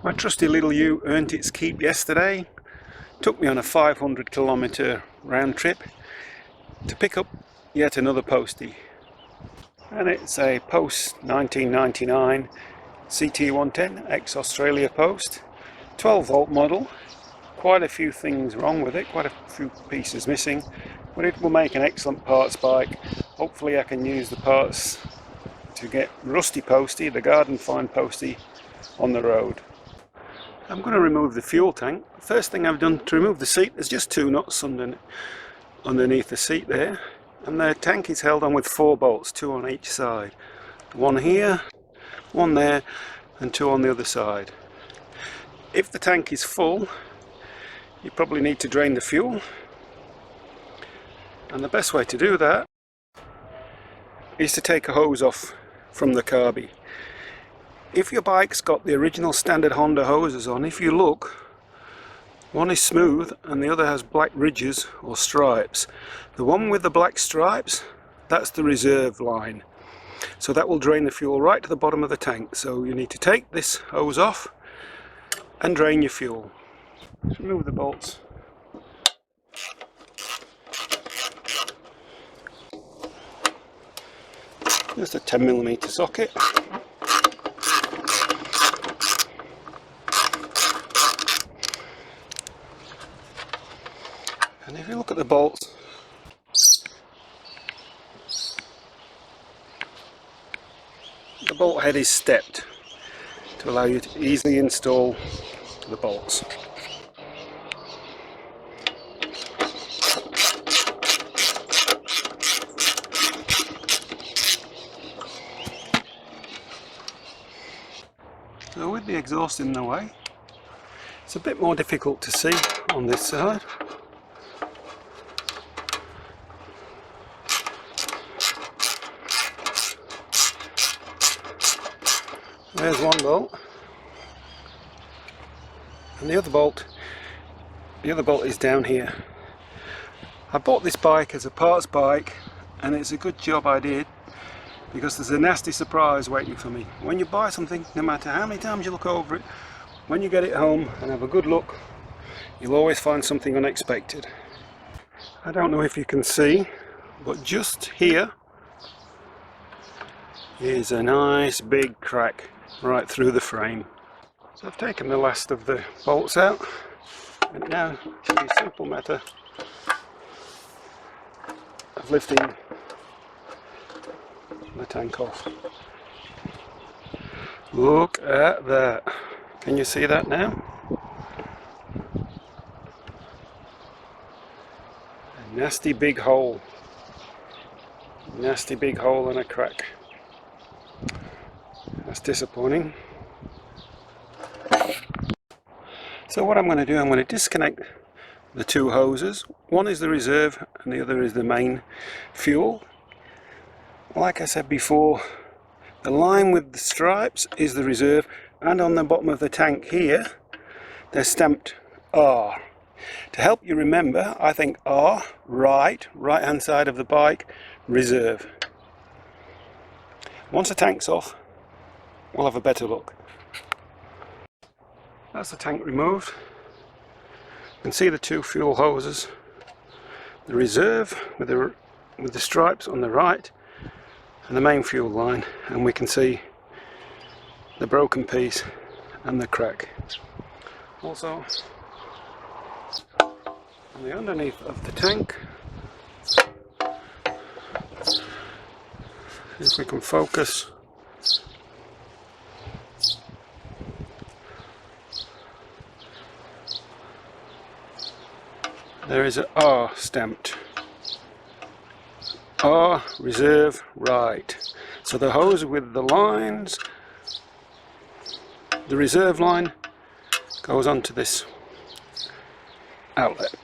My trusty little U earned its keep yesterday. Took me on a 500-kilometre round trip to pick up yet another postie. And it's a Post 1999 CT110 ex-Australia Post, 12 volt model. Quite a few things wrong with it, quite a few pieces missing, but it will make an excellent parts bike. Hopefully I can use the parts to get Rusty Postie, the Garden Fine Postie, on the road. I'm going to remove the fuel tank. First thing I've done to remove the seat, there's just 2 nuts underneath the seat there, and the tank is held on with 4 bolts, 2 on each side. 1 here, 1 there, and 2 on the other side. If the tank is full, you probably need to drain the fuel, and the best way to do that is to take a hose off from the carby. If your bike's got the original standard Honda hoses on, if you look, one is smooth and the other has black ridges or stripes. The one with the black stripes, that's the reserve line, so that will drain the fuel right to the bottom of the tank. So you need to take this hose off and drain your fuel. Just remove the bolts. Just a 10mm socket. And if you look at the bolts, the bolt head is stepped to allow you to easily install the bolts. So with the exhaust in the way, it's a bit more difficult to see on this side. There's one bolt, and the other bolt is down here. I bought this bike as a parts bike, and it's a good job I did, because there's a nasty surprise waiting for me. When you buy something, no matter how many times you look over it, when you get it home and have a good look, you'll always find something unexpected. I don't know if you can see, but just here is a nice big crack right through the frame. So I've taken the last of the bolts out, and now it's a simple matter of lifting the tank off. Look at that. Can you see that now? A nasty big hole. Nasty big hole and a crack. That's disappointing. So what I'm going to do, I'm going to disconnect the 2 hoses. One is the reserve and the other is the main fuel. Like I said before, the line with the stripes is the reserve, and on the bottom of the tank here they're stamped R. To help you remember, I think R, right hand side of the bike, reserve. Once the tank's off, we'll have a better look. That's the tank removed. You can see the 2 fuel hoses, the reserve with the stripes on the right, and the main fuel line, and we can see the broken piece and the crack. Also, on the underneath of the tank, if we can focus, there is an R stamped. R, reserve, right. So the hose with the lines, the reserve line, goes onto this outlet.